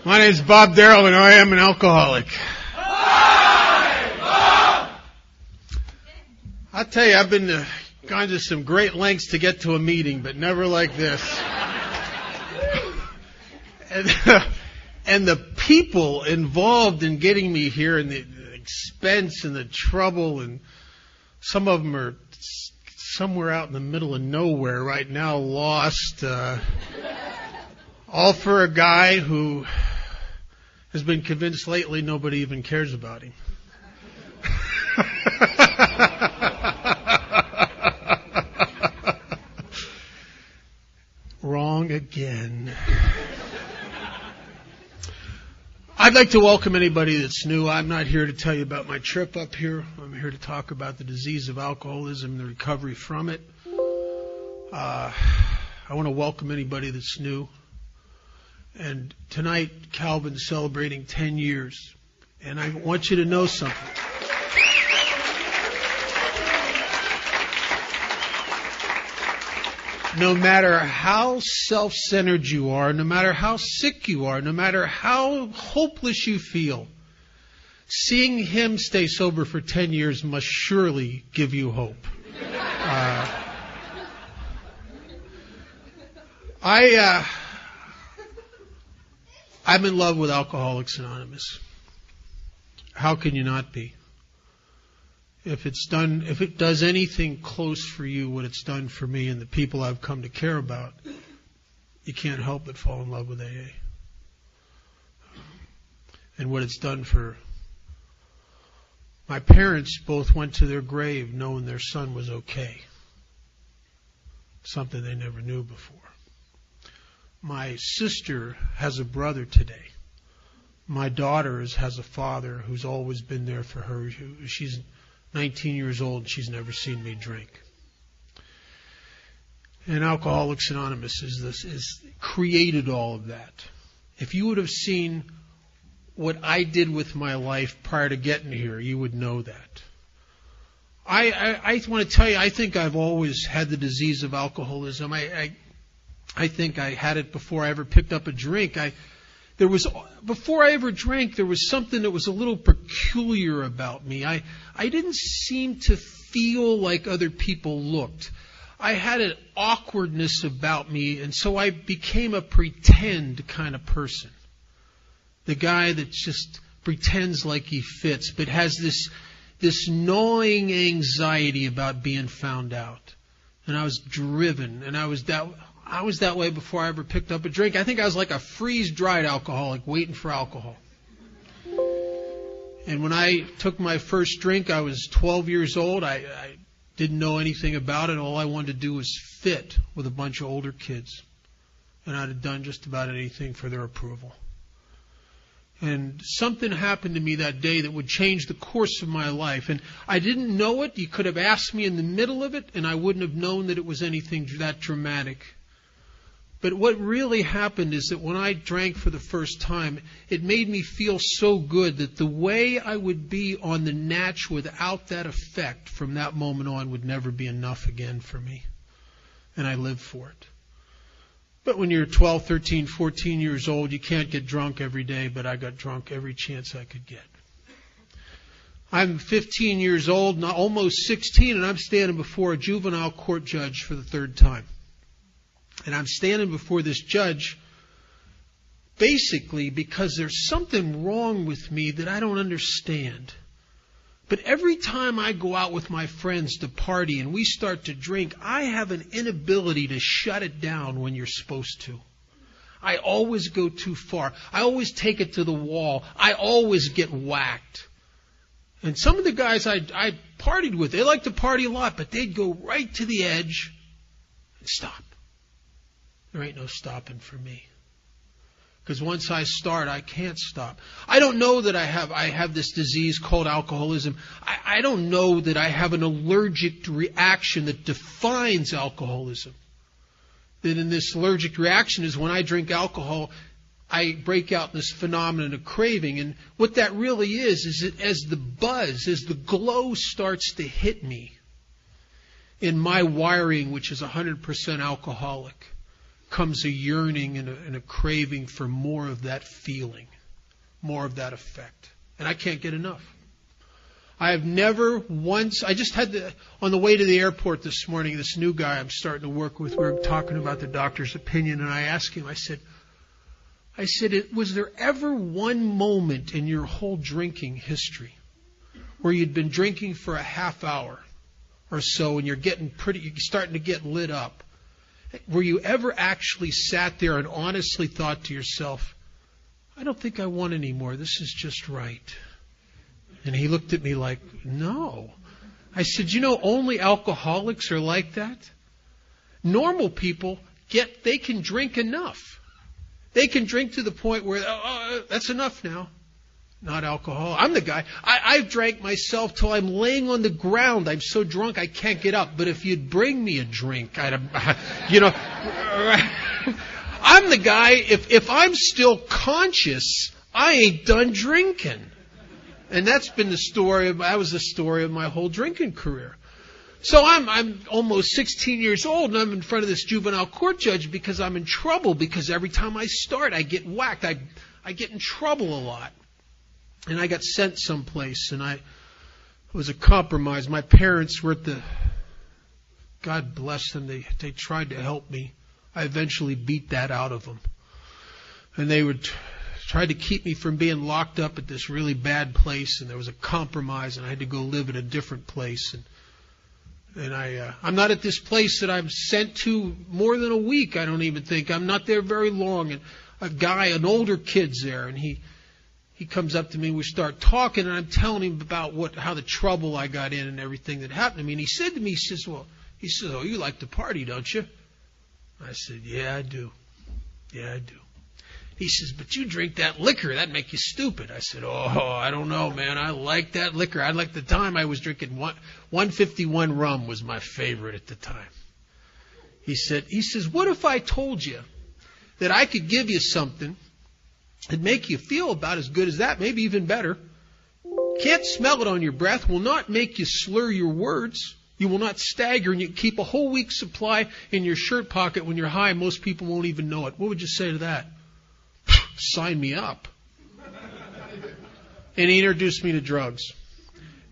My name is Bob Darrell, and I am an alcoholic. I'll tell you, I've been gone to some great lengths to get to a meeting, but never like this. And the people involved in getting me here, and the expense and the trouble, and some of them are somewhere out in the middle of nowhere right now, lost, all for a guy who has been convinced lately nobody even cares about him. Wrong again. I'd like to welcome anybody that's new. I'm not here to tell you about my trip up here. I'm here to talk about the disease of alcoholism and the recovery from it. I want to welcome anybody that's new. And tonight, Calvin's celebrating 10 years. And I want you to know something. No matter how self-centered you are, no matter how sick you are, no matter how hopeless you feel, seeing him stay sober for 10 years must surely give you hope. I'm in love with Alcoholics Anonymous. How can you not be? If it does anything close for you, what it's done for me and the people I've come to care about, you can't help but fall in love with AA. And what it's done for my parents, both went to their grave knowing their son was okay. Something they never knew before. My sister has a brother today. My daughter has a father who's always been there for her. She's 19 years old, and she's never seen me drink. And Alcoholics Anonymous is created all of that. If you would have seen what I did with my life prior to getting here, you would know that. I want to tell you, I think I've always had the disease of alcoholism. I think I had it before I ever picked up a drink. Before I ever drank, there was something that was a little peculiar about me. I didn't seem to feel like other people looked. I had an awkwardness about me, and so I became a pretend kind of person. The guy that just pretends like he fits, but has this gnawing anxiety about being found out. And I was driven, and I was that way before I ever picked up a drink. I think I was like a freeze-dried alcoholic waiting for alcohol. And when I took my first drink, I was 12 years old. I didn't know anything about it. All I wanted to do was fit with a bunch of older kids. And I'd have done just about anything for their approval. And something happened to me that day that would change the course of my life. And I didn't know it. You could have asked me in the middle of it, and I wouldn't have known that it was anything that dramatic. But what really happened is that when I drank for the first time, it made me feel so good that the way I would be on the natch without that effect from that moment on would never be enough again for me. And I lived for it. But when you're 12, 13, 14 years old, you can't get drunk every day, but I got drunk every chance I could get. I'm 15 years old, almost 16, and I'm standing before a juvenile court judge for the third time. And I'm standing before this judge basically because there's something wrong with me that I don't understand. But every time I go out with my friends to party and we start to drink, I have an inability to shut it down when you're supposed to. I always go too far. I always take it to the wall. I always get whacked. And some of the guys I partied with, they like to party a lot, but they'd go right to the edge and stop. There ain't no stopping for me. Because once I start, I can't stop. I don't know that I have this disease called alcoholism. I don't know that I have an allergic reaction that defines alcoholism. That in this allergic reaction is when I drink alcohol, I break out this phenomenon of craving. And what that really is that as the buzz, as the glow starts to hit me in my wiring, which is 100% alcoholic, comes a yearning and a craving for more of that feeling, more of that effect. And I can't get enough. I have never once, I just had on the way to the airport this morning, this new guy I'm starting to work with, we were talking about the doctor's opinion, and I asked him, I said, was there ever one moment in your whole drinking history where you'd been drinking for a half hour or so and you're starting to get lit up? Were you ever actually sat there and honestly thought to yourself, I don't think I want any more. This is just right. And he looked at me like, no. I said, only alcoholics are like that. Normal people they can drink enough. They can drink to the point where, that's enough now. Not alcohol. I'm the guy. I've drank myself till I'm laying on the ground. I'm so drunk I can't get up. But if you'd bring me a drink, I'm the guy, if I'm still conscious, I ain't done drinking. And that was the story of my whole drinking career. So I'm almost 16 years old, and I'm in front of this juvenile court judge because I'm in trouble, because every time I start, I get whacked. I get in trouble a lot. And I got sent someplace, and it was a compromise. My parents were God bless them, they tried to help me. I eventually beat that out of them. And they would try to keep me from being locked up at this really bad place, and there was a compromise, and I had to go live in a different place. And I'm not at this place that I'm sent to more than a week, I don't even think. I'm not there very long. And an older kid's there, and he comes up to me, we start talking, and I'm telling him about how the trouble I got in and everything that happened to me. And he said to me, he says, oh, you like to party, don't you? I said, yeah, I do. Yeah, I do. He says, but you drink that liquor, that'd make you stupid. I said, oh, I don't know, man. I like that liquor. The time I was drinking 151 rum was my favorite at the time. He says, what if I told you that I could give you something that'd make you feel about as good as that, maybe even better? Can't smell it on your breath, will not make you slur your words. You will not stagger, and you keep a whole week's supply in your shirt pocket when you're high. Most people won't even know it. What would you say to that? Sign me up. And he introduced me to drugs.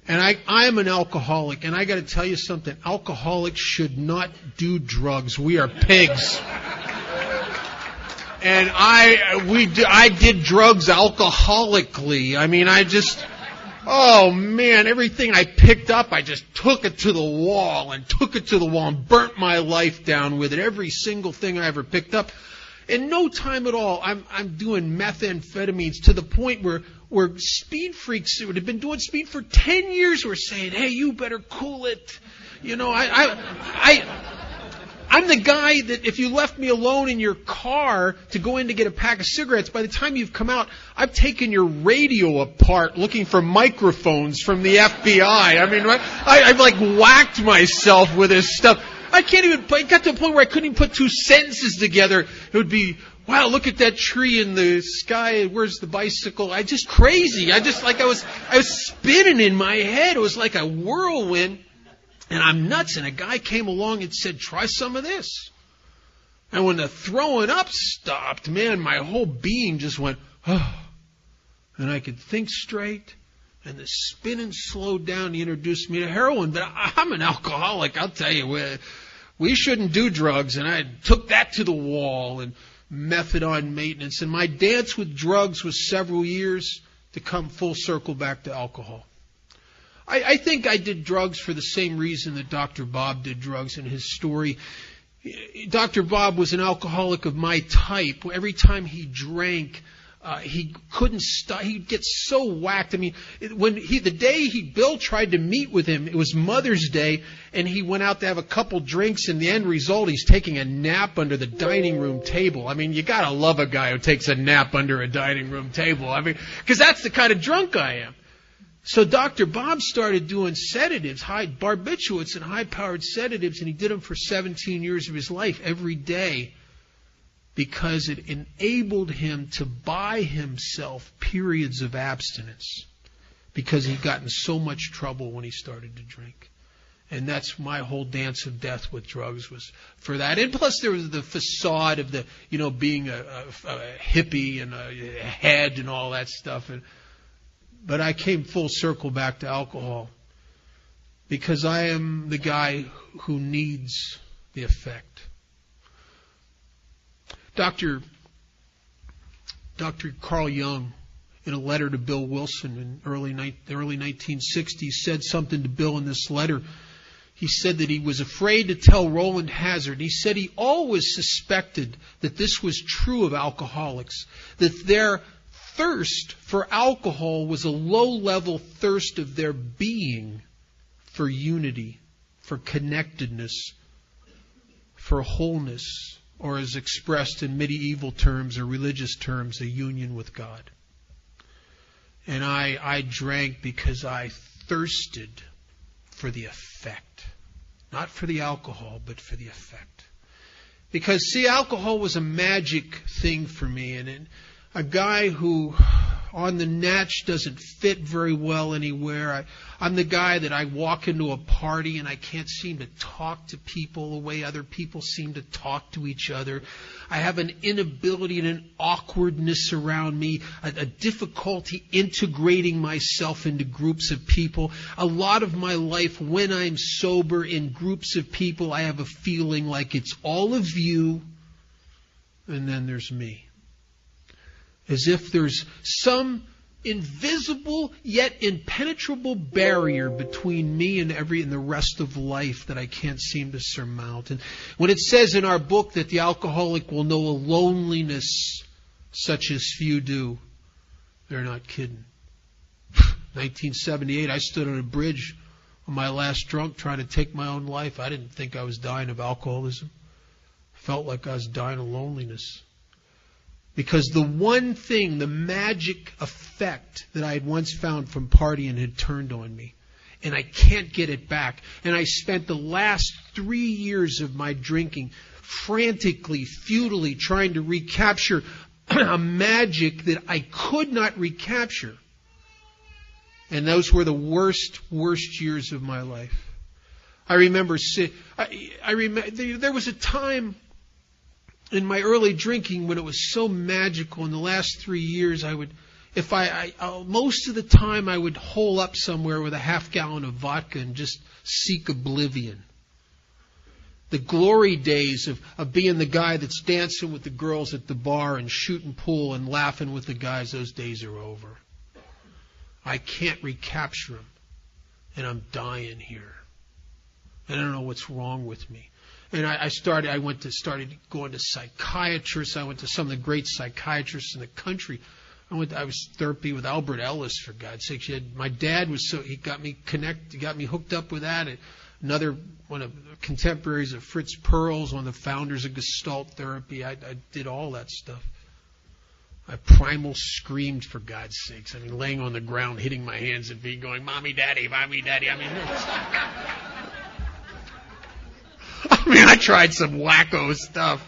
And I'm an alcoholic, and I got to tell you something. Alcoholics should not do drugs. We are pigs. And I did drugs alcoholically. I mean, oh man, everything I picked up, I just took it to the wall and burnt my life down with it. Every single thing I ever picked up. In no time at all, I'm doing methamphetamines to the point where speed freaks who had been doing speed for 10 years were saying, hey, you better cool it. I'm the guy that if you left me alone in your car to go in to get a pack of cigarettes, by the time you've come out, I've taken your radio apart looking for microphones from the FBI. I mean, I've like whacked myself with this stuff. It got to a point where I couldn't even put two sentences together. It would be, wow, look at that tree in the sky. Where's the bicycle? Crazy. I was spinning in my head. It was like a whirlwind. And I'm nuts. And a guy came along and said, try some of this. And when the throwing up stopped, man, my whole being just went, oh. And I could think straight. And the spinning slowed down. He introduced me to heroin. But I'm an alcoholic, I'll tell you. We shouldn't do drugs. And I took that to the wall and methadone maintenance. And my dance with drugs was several years to come full circle back to alcohol. I think I did drugs for the same reason that Dr. Bob did drugs in his story. Dr. Bob was an alcoholic of my type. Every time he drank, he couldn't stop. He'd get so whacked. I mean, the day Bill tried to meet with him, it was Mother's Day, and he went out to have a couple drinks, and the end result, he's taking a nap under the dining room table. I mean, you gotta love a guy who takes a nap under a dining room table. I mean, because that's the kind of drunk I am. So Dr. Bob started doing sedatives, barbiturates and high-powered sedatives, and he did them for 17 years of his life every day because it enabled him to buy himself periods of abstinence because he'd gotten so much trouble when he started to drink. And that's my whole dance of death with drugs was for that. And plus there was the facade of the, being a hippie and a head and all that stuff. But I came full circle back to alcohol because I am the guy who needs the effect. Dr. Carl Jung, in a letter to Bill Wilson in the early 1960s, said something to Bill in this letter. He said that he was afraid to tell Roland Hazard. He said he always suspected that this was true of alcoholics, that their thirst for alcohol was a low-level thirst of their being for unity, for connectedness, for wholeness, or as expressed in medieval terms or religious terms, a union with God. And I drank because I thirsted for the effect. Not for the alcohol, but for the effect. Because, see, alcohol was a magic thing for me. And a guy who on the natch doesn't fit very well anywhere. I'm the guy that I walk into a party and I can't seem to talk to people the way other people seem to talk to each other. I have an inability and an awkwardness around me, a difficulty integrating myself into groups of people. A lot of my life when I'm sober in groups of people, I have a feeling like it's all of you and then there's me. As if there's some invisible yet impenetrable barrier between me and the rest of life that I can't seem to surmount. And when it says in our book that the alcoholic will know a loneliness such as few do, they're not kidding. 1978, I stood on a bridge on my last drunk trying to take my own life. I didn't think I was dying of alcoholism. Felt like I was dying of loneliness. Because the one thing, the magic effect that I had once found from partying had turned on me. And I can't get it back. And I spent the last 3 years of my drinking frantically, futilely trying to recapture a magic that I could not recapture. And those were the worst years of my life. I remember there was a time in my early drinking when it was so magical. In the last 3 years, most of the time I would hole up somewhere with a half gallon of vodka and just seek oblivion. The glory days of being the guy that's dancing with the girls at the bar and shooting pool and laughing with the guys, those days are over. I can't recapture them. And I'm dying here. And I don't know what's wrong with me. And I started going to psychiatrists. I went to some of the great psychiatrists in the country. I was therapy with Albert Ellis, for God's sake. My dad he got me hooked up with that. Another one of the contemporaries of Fritz Perls, one of the founders of Gestalt therapy. I did all that stuff. I primal screamed, for God's sakes. I mean, laying on the ground, hitting my hands and feet, going, "Mommy, Daddy, Mommy, Daddy." I tried some wacko stuff.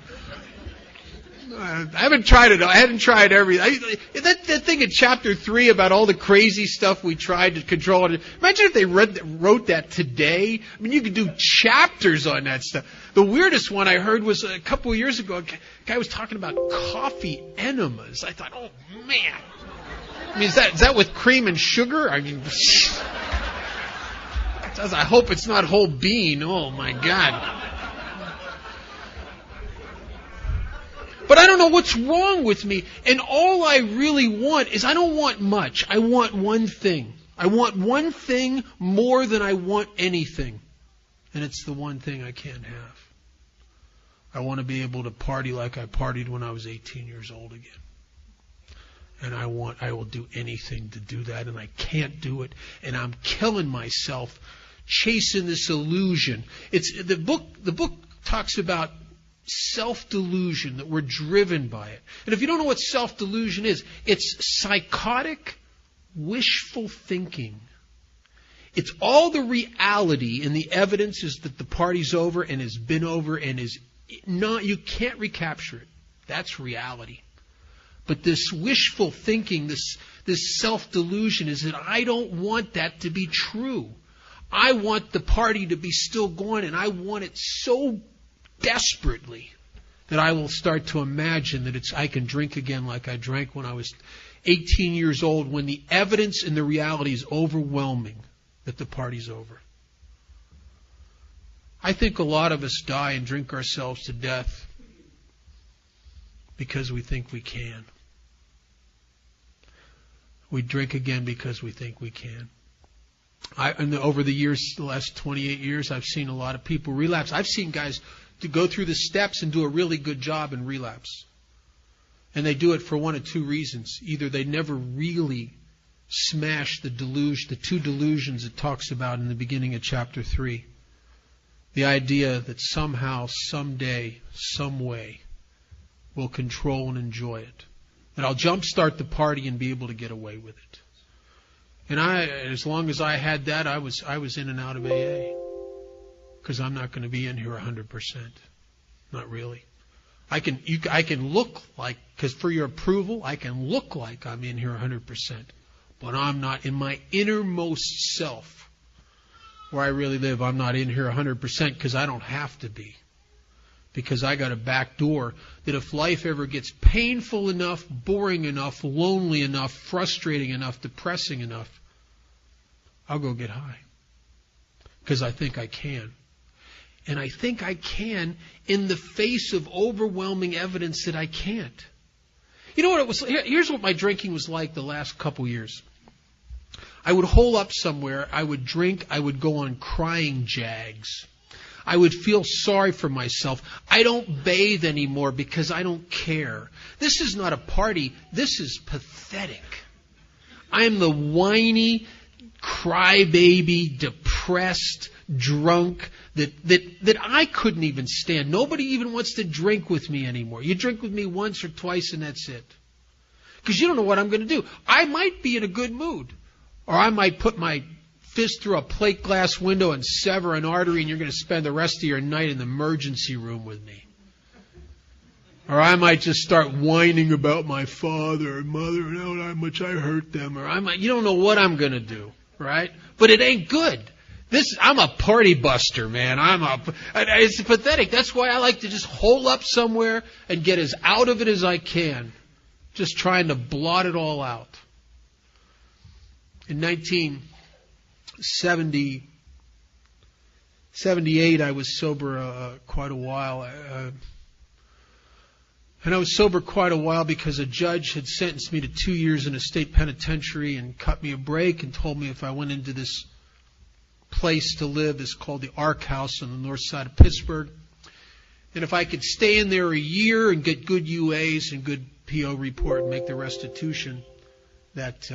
I haven't tried it. I hadn't tried everything. That thing in chapter 3 about all the crazy stuff we tried to control it. Imagine if they wrote that today. I mean, you could do chapters on that stuff. The weirdest one I heard was a couple of years ago. A guy was talking about coffee enemas. I thought, oh man. I mean, is that with cream and sugar? I mean, I hope it's not whole bean. Oh my God. But I don't know what's wrong with me. And all I really want is, I don't want much. I want one thing. I want one thing more than I want anything. And it's the one thing I can't have. I want to be able to party like I partied when I was 18 years old again. And I will do anything to do that, and I can't do it. And I'm killing myself chasing this illusion. The book talks about self-delusion, that we're driven by it. And if you don't know what self-delusion is, it's psychotic, wishful thinking. It's all the reality, and the evidence is that the party's over and has been over and is not, you can't recapture it. That's reality. But this wishful thinking, this self-delusion is that I don't want that to be true. I want the party to be still going, and I want it so desperately that I will start to imagine that I can drink again like I drank when I was 18 years old, when the evidence and the reality is overwhelming that the party's over. I think a lot of us die and drink ourselves to death because we think we can. We drink again because we think we can. Over the years, the last 28 years, I've seen a lot of people relapse. I've seen guys to go through the steps and do a really good job and relapse. And they do it for one of two reasons. Either they never really smash the two delusions it talks about in the beginning of chapter 3. The idea that somehow, someday, some way, we'll control and enjoy it. That I'll jumpstart the party and be able to get away with it. And as long as I had that, I was in and out of AA. Because I'm not going to be in here 100%. Not really. I can look like, because for your approval, I can look like I'm in here 100%. But I'm not. In my innermost self, where I really live, I'm not in here 100% because I don't have to be. Because I got a back door that if life ever gets painful enough, boring enough, lonely enough, frustrating enough, depressing enough, I'll go get high. Because I think I can. And I think I can in the face of overwhelming evidence that I can't. You know what it was? Here's what my drinking was like the last couple years. I would hole up somewhere, I would drink, I would go on crying jags. I would feel sorry for myself. I don't bathe anymore because I don't care. This is not a party, this is pathetic. I am the whiny, crybaby, depressed, drunk that I couldn't even stand. Nobody even wants to drink with me anymore. You drink with me once or twice and that's it. Because you don't know what I'm going to do. I might be in a good mood. Or I might put my fist through a plate glass window and sever an artery and you're going to spend the rest of your night in the emergency room with me. Or I might just start whining about my father or mother and how much I hurt them. Or you don't know what I'm going to do, right? But it ain't good. I'm a party buster, man. It's pathetic. That's why I like to just hole up somewhere and get as out of it as I can. Just trying to blot it all out. In 1978, I was sober quite a while. And I was sober quite a while because a judge had sentenced me to 2 years in a state penitentiary and cut me a break and told me if I went into this place to live, it's called the Ark House on the north side of Pittsburgh, and if I could stay in there a year and get good UAs and good PO report and make the restitution, that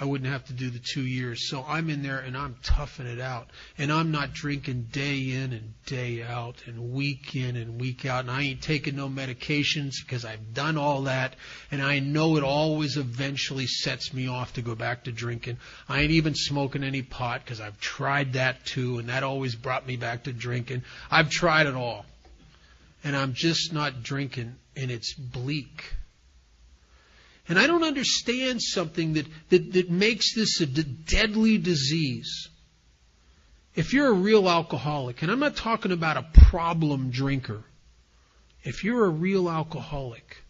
I wouldn't have to do the 2 years. So I'm in there and I'm toughing it out. And I'm not drinking day in and day out and week in and week out. And I ain't taking no medications because I've done all that. And I know it always eventually sets me off to go back to drinking. I ain't even smoking any pot because I've tried that too. And that always brought me back to drinking. I've tried it all. And I'm just not drinking, and it's bleak. And I don't understand something that makes this a deadly disease. If you're a real alcoholic, and I'm not talking about a problem drinker. If you're a real alcoholic,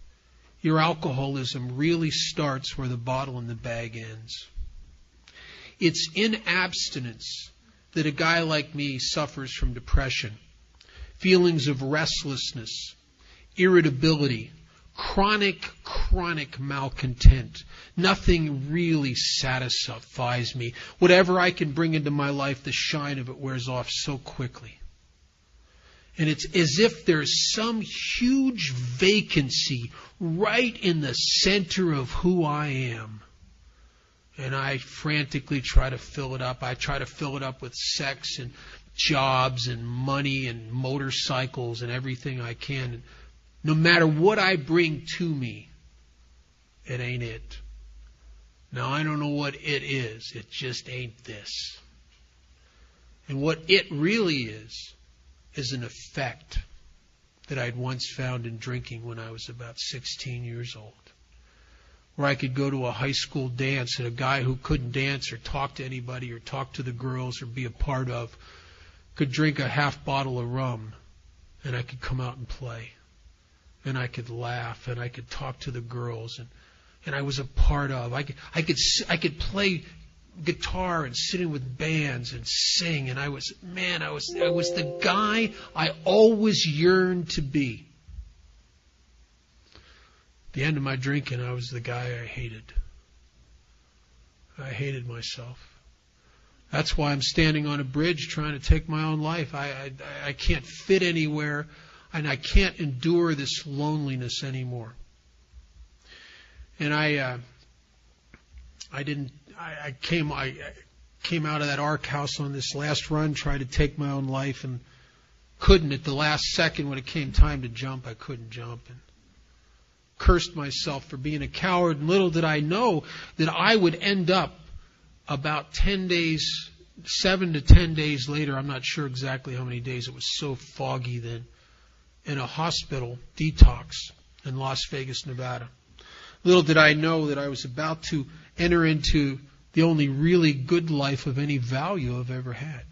your alcoholism really starts where the bottle and the bag ends. It's in abstinence that a guy like me suffers from depression, feelings of restlessness, irritability, chronic malcontent. Nothing really satisfies me. Whatever I can bring into my life, the shine of it wears off so quickly. And it's as if there's some huge vacancy right in the center of who I am. And I frantically try to fill it up. I try to fill it up with sex and jobs and money and motorcycles and everything I can. No matter what I bring to me, it ain't it. Now, I don't know what it is. It just ain't this. And what it really is an effect that I'd once found in drinking when I was about 16 years old. where I could go to a high school dance and a guy who couldn't dance or talk to anybody or talk to the girls or be a part of could drink a half bottle of rum, and I could come out and play. And I could laugh, and I could talk to the girls, and I was a part of. I could play guitar and sit in with bands and sing, and I was the guy I always yearned to be. At the end of my drinking, I was the guy I hated. I hated myself. That's why I'm standing on a bridge trying to take my own life. I can't fit anywhere, and I can't endure this loneliness anymore. And I came out of that ARC house on this last run, tried to take my own life, and couldn't. At the last second, when it came time to jump, I couldn't jump, and cursed myself for being a coward. And little did I know that I would end up about 10 days, 7 to 10 days later, I'm not sure exactly how many days, it was so foggy then, in a hospital detox in Las Vegas, Nevada. Little did I know that I was about to enter into the only really good life of any value I've ever had.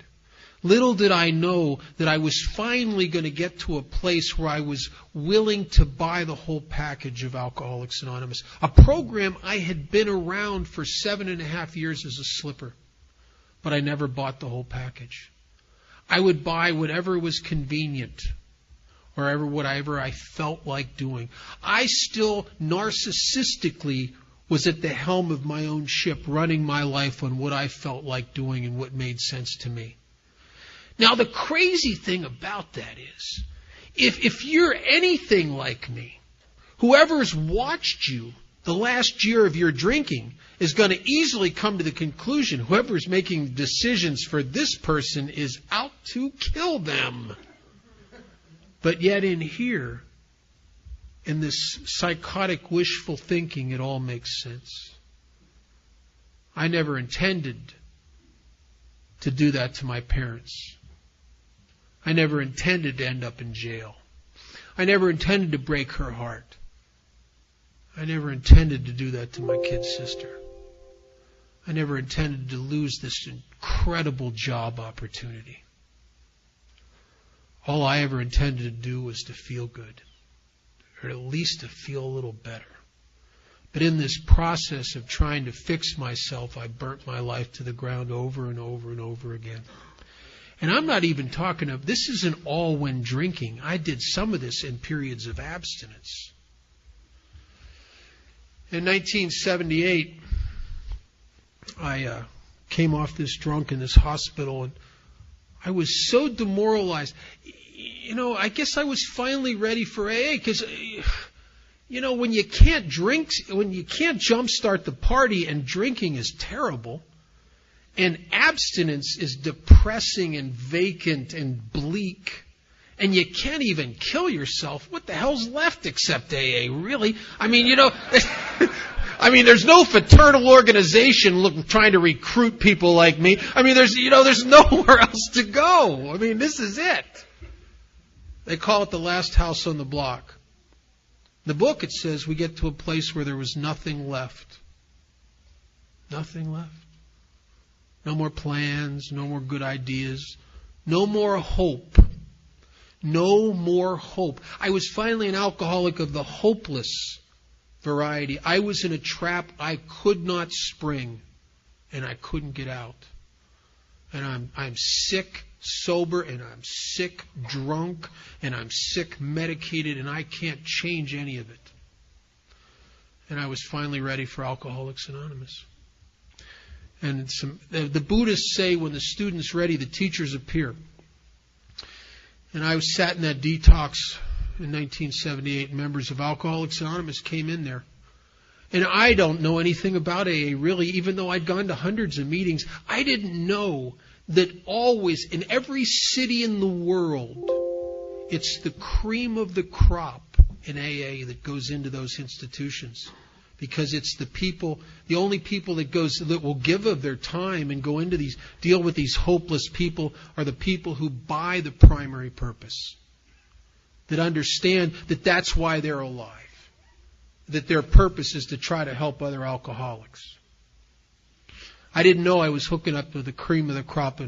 Little did I know that I was finally going to get to a place where I was willing to buy the whole package of Alcoholics Anonymous, a program I had been around for 7.5 years as a slipper, but I never bought the whole package. I would buy whatever was convenient, or whatever I felt like doing. I still narcissistically was at the helm of my own ship, running my life on what I felt like doing and what made sense to me. Now, the crazy thing about that is, if you're anything like me, whoever's watched you the last year of your drinking is going to easily come to the conclusion whoever's making decisions for this person is out to kill them. But yet in here, in this psychotic wishful thinking, it all makes sense. I never intended to do that to my parents. I never intended to end up in jail. I never intended to break her heart. I never intended to do that to my kid sister. I never intended to lose this incredible job opportunity. All I ever intended to do was to feel good, or at least to feel a little better. But in this process of trying to fix myself, I burnt my life to the ground over and over and over again. And I'm not even talking of, this isn't all when drinking. I did some of this in periods of abstinence. In 1978, I came off this drunk in this hospital, and I was so demoralized. I guess I was finally ready for AA, because, when you can't drink, when you can't jumpstart the party, and drinking is terrible, and abstinence is depressing and vacant and bleak, and you can't even kill yourself, what the hell's left except AA, really? There's no fraternal organization trying to recruit people like me. There's nowhere else to go. This is it. They call it the last house on the block. In the book it says we get to a place where there was nothing left. Nothing left. No more plans, no more good ideas, no more hope. No more hope. I was finally an alcoholic of the hopeless variety. I was in a trap I could not spring, and I couldn't get out. And I'm sick, sober, and I'm sick, drunk, and I'm sick, medicated, and I can't change any of it. And I was finally ready for Alcoholics Anonymous. And the Buddhists say when the student's ready, the teachers appear. And I sat in that detox in 1978. Members of Alcoholics Anonymous came in there. And I don't know anything about AA, really, even though I'd gone to hundreds of meetings. I didn't know that always, in every city in the world, it's the cream of the crop in AA that goes into those institutions. Because it's the only people that will give of their time and go into deal with these hopeless people are the people who buy the primary purpose. That understand that that's why they're alive. that their purpose is to try to help other alcoholics. I didn't know I was hooking up with the cream of the crop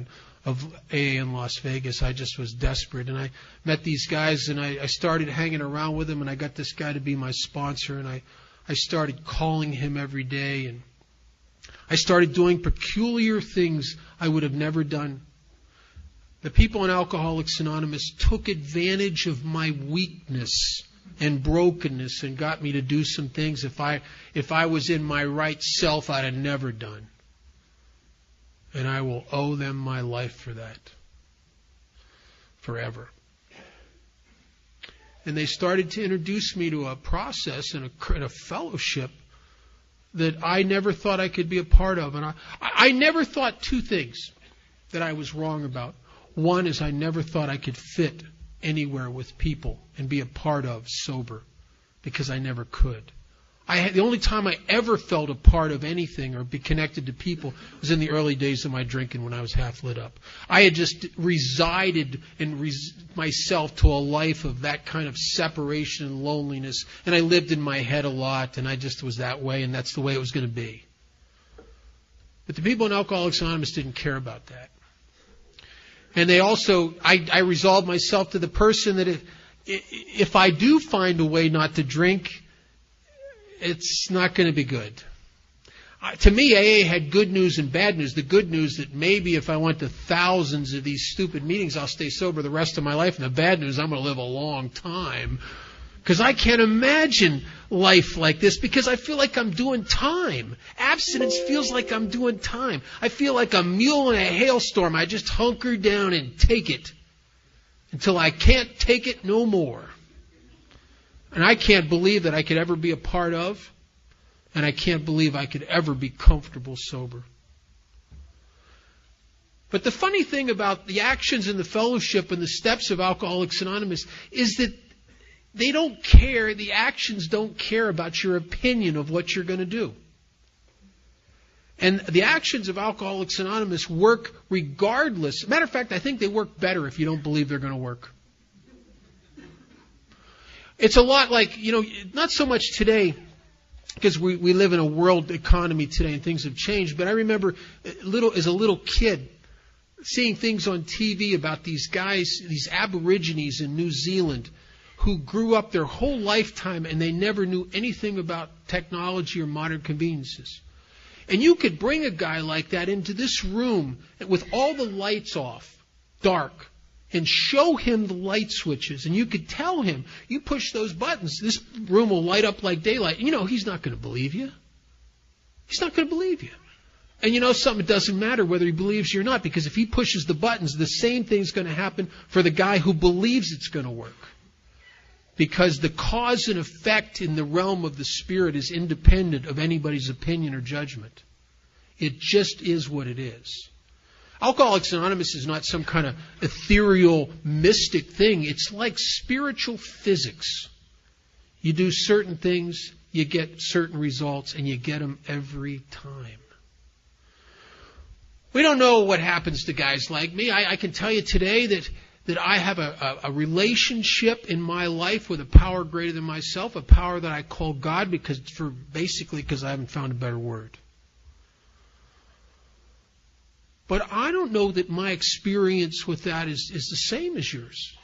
of AA in Las Vegas. I just was desperate. And I met these guys, and I started hanging around with them, and I got this guy to be my sponsor, and I started calling him every day, and I started doing peculiar things I would have never done. The people in Alcoholics Anonymous took advantage of my weakness and brokenness and got me to do some things if I was in my right self I'd have never done. And I will owe them my life for that. Forever. And they started to introduce me to a process and a fellowship that I never thought I could be a part of. And I never thought two things that I was wrong about. One is I never thought I could fit anywhere with people and be a part of sober, because I never could. The only time I ever felt a part of anything or be connected to people was in the early days of my drinking when I was half lit up. I had just resided in myself to a life of that kind of separation and loneliness, and I lived in my head a lot, and I just was that way, and that's the way it was going to be. But the people in Alcoholics Anonymous didn't care about that. And they also, I resolved myself to the person that if I do find a way not to drink, it's not going to be good. To me, AA had good news and bad news. The good news that maybe if I went to thousands of these stupid meetings, I'll stay sober the rest of my life. And the bad news, I'm going to live a long time. Because I can't imagine life like this, because I feel like I'm doing time. Abstinence feels like I'm doing time. I feel like a mule in a hailstorm. I just hunker down and take it until I can't take it no more. And I can't believe that I could ever be a part of, and I can't believe I could ever be comfortable sober. But the funny thing about the actions and the fellowship and the steps of Alcoholics Anonymous is that they don't care, the actions don't care about your opinion of what you're going to do. And the actions of Alcoholics Anonymous work regardless. Matter of fact, I think they work better if you don't believe they're going to work. It's a lot like, not so much today, because we live in a world economy today and things have changed, but I remember as a little kid seeing things on TV about these guys, these Aborigines in New Zealand, who grew up their whole lifetime and they never knew anything about technology or modern conveniences. And you could bring a guy like that into this room with all the lights off, dark, and show him the light switches, and you could tell him, you push those buttons, this room will light up like daylight. He's not going to believe you. He's not going to believe you. And something, it doesn't matter whether he believes you or not, because if he pushes the buttons, the same thing's going to happen for the guy who believes it's going to work. Because the cause and effect in the realm of the spirit is independent of anybody's opinion or judgment. It just is what it is. Alcoholics Anonymous is not some kind of ethereal, mystic thing. It's like spiritual physics. You do certain things, you get certain results, and you get them every time. We don't know what happens to guys like me. I can tell you today that I have a relationship in my life with a power greater than myself, a power that I call God, because I haven't found a better word. But I don't know that my experience with that is the same as yours.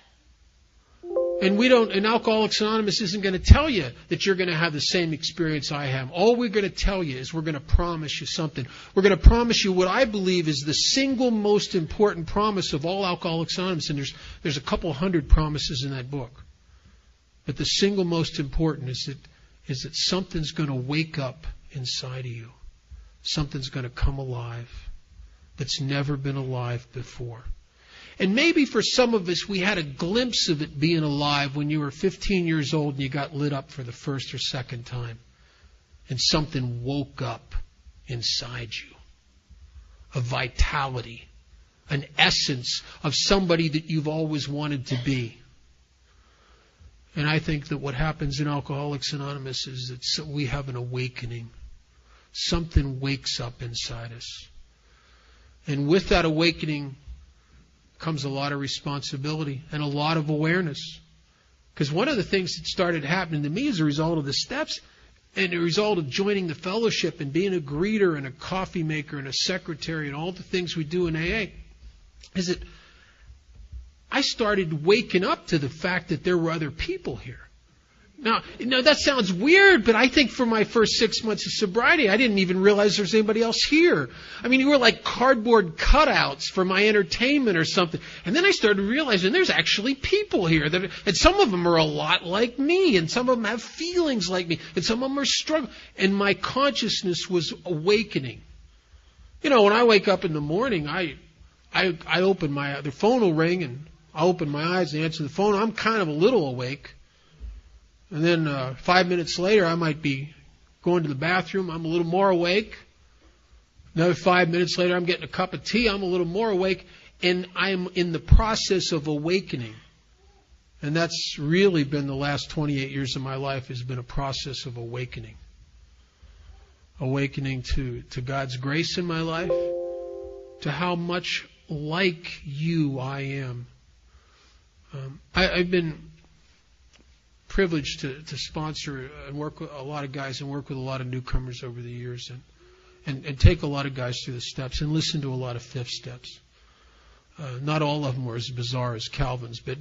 And Alcoholics Anonymous isn't going to tell you that you're going to have the same experience I have. All we're going to tell you is we're going to promise you something. We're going to promise you what I believe is the single most important promise of all Alcoholics Anonymous. And there's a couple hundred promises in that book. But the single most important is that something's going to wake up inside of you. Something's going to come alive that's never been alive before. And maybe for some of us, we had a glimpse of it being alive when you were 15 years old and you got lit up for the first or second time. And something woke up inside you. A vitality, an essence of somebody that you've always wanted to be. And I think that what happens in Alcoholics Anonymous is that we have an awakening. Something wakes up inside us. And with that awakening comes a lot of responsibility and a lot of awareness. Because one of the things that started happening to me as a result of the steps And the result of joining the fellowship and being a greeter and a coffee maker and a secretary and all the things we do in AA is that I started waking up to the fact that there were other people here. Now, that sounds weird, but I think for my first 6 months of sobriety, I didn't even realize there was anybody else here. I mean, you were like cardboard cutouts for my entertainment or something. And then I started realizing there's actually people here. And some of them are a lot like me, and some of them have feelings like me, and some of them are struggling. And my consciousness was awakening. When I wake up in the morning, I open the phone will ring, and I open my eyes and answer the phone. I'm kind of a little awake. And then 5 minutes later, I might be going to the bathroom. I'm a little more awake. Another 5 minutes later, I'm getting a cup of tea. I'm a little more awake. And I'm in the process of awakening. And that's really been the last 28 years of my life, has been a process of awakening. Awakening to God's grace in my life, to how much like you I am. I've been privileged to sponsor and work with a lot of guys and work with a lot of newcomers over the years and take a lot of guys through the steps and listen to a lot of fifth steps. Not all of them were as bizarre as Calvin's, but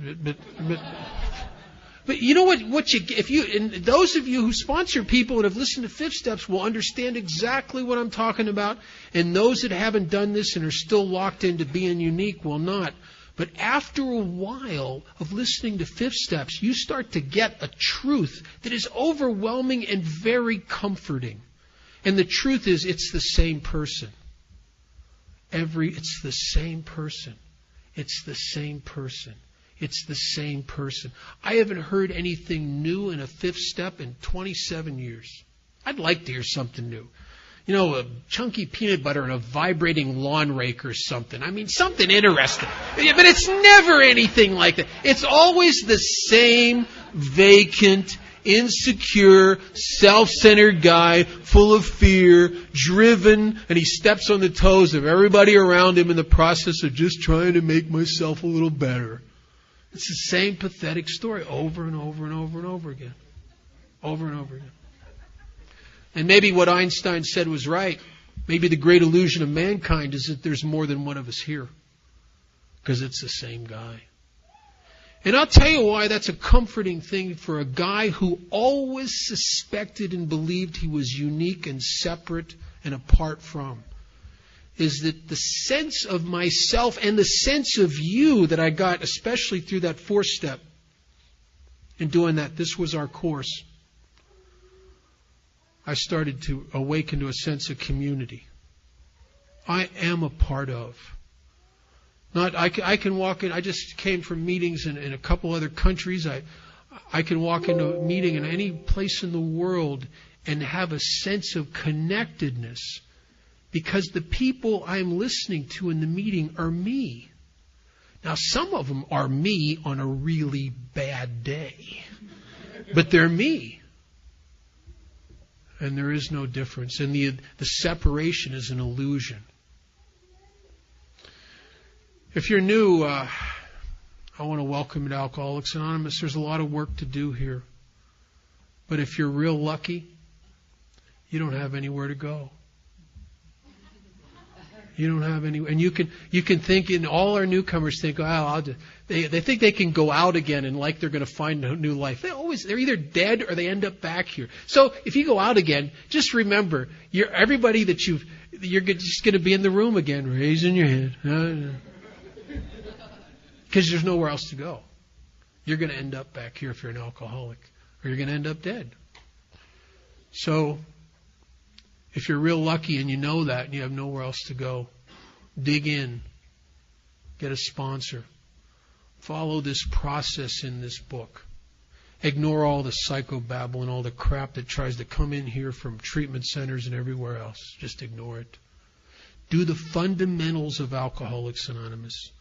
you know what and those of you who sponsor people and have listened to fifth steps will understand exactly what I'm talking about, and those that haven't done this and are still locked into being unique will not. But after a while of listening to fifth steps, you start to get a truth that is overwhelming and very comforting. And the truth is, it's the same person. It's the same person. It's the same person. It's the same person. I haven't heard anything new in a fifth step in 27 years. I'd like to hear something new. A chunky peanut butter and a vibrating lawn rake or something. I mean, something interesting. But it's never anything like that. It's always the same vacant, insecure, self-centered guy, full of fear, driven, and he steps on the toes of everybody around him in the process of just trying to make myself a little better. It's the same pathetic story over and over and over and over again. Over and over again. And maybe what Einstein said was right. Maybe the great illusion of mankind is that there's more than one of us here. Because it's the same guy. And I'll tell you why that's a comforting thing for a guy who always suspected and believed he was unique and separate and apart from. Is that the sense of myself and the sense of you that I got, especially through that fourth step in doing that, this was our course. I started to awaken to a sense of community. I am a part of. I can walk in. I just came from meetings in a couple other countries. I can walk into a meeting in any place in the world and have a sense of connectedness because the people I'm listening to in the meeting are me. Now, some of them are me on a really bad day, but they're me. And there is no difference. And the separation is an illusion. If you're new, I want to welcome you to Alcoholics Anonymous. There's a lot of work to do here. But if you're real lucky, you don't have anywhere to go. You don't have any, and you can think, and all our newcomers think, they think they can go out again and like they're going to find a new life. They're either dead or they end up back here. So if you go out again, just remember, everybody that you're just going to be in the room again, raising your hand, because there's nowhere else to go. You're going to end up back here if you're an alcoholic, or you're going to end up dead. So, if you're real lucky and you know that and you have nowhere else to go, dig in. Get a sponsor. Follow this process in this book. Ignore all the psychobabble and all the crap that tries to come in here from treatment centers and everywhere else. Just ignore it. Do the fundamentals of Alcoholics Anonymous.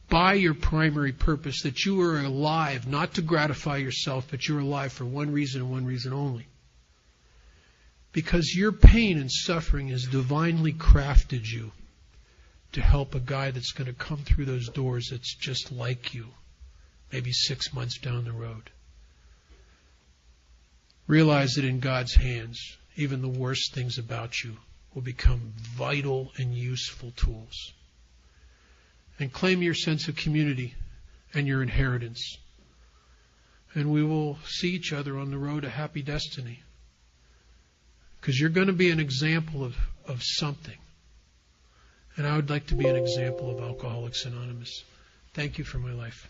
By your primary purpose, that you are alive, not to gratify yourself, but you're alive for one reason and one reason only. Because your pain and suffering has divinely crafted you to help a guy that's going to come through those doors that's just like you, maybe 6 months down the road. Realize that in God's hands, even the worst things about you will become vital and useful tools. And claim your sense of community and your inheritance. And we will see each other on the road to happy destiny. Because you're going to be an example of something. And I would like to be an example of Alcoholics Anonymous. Thank you for my life.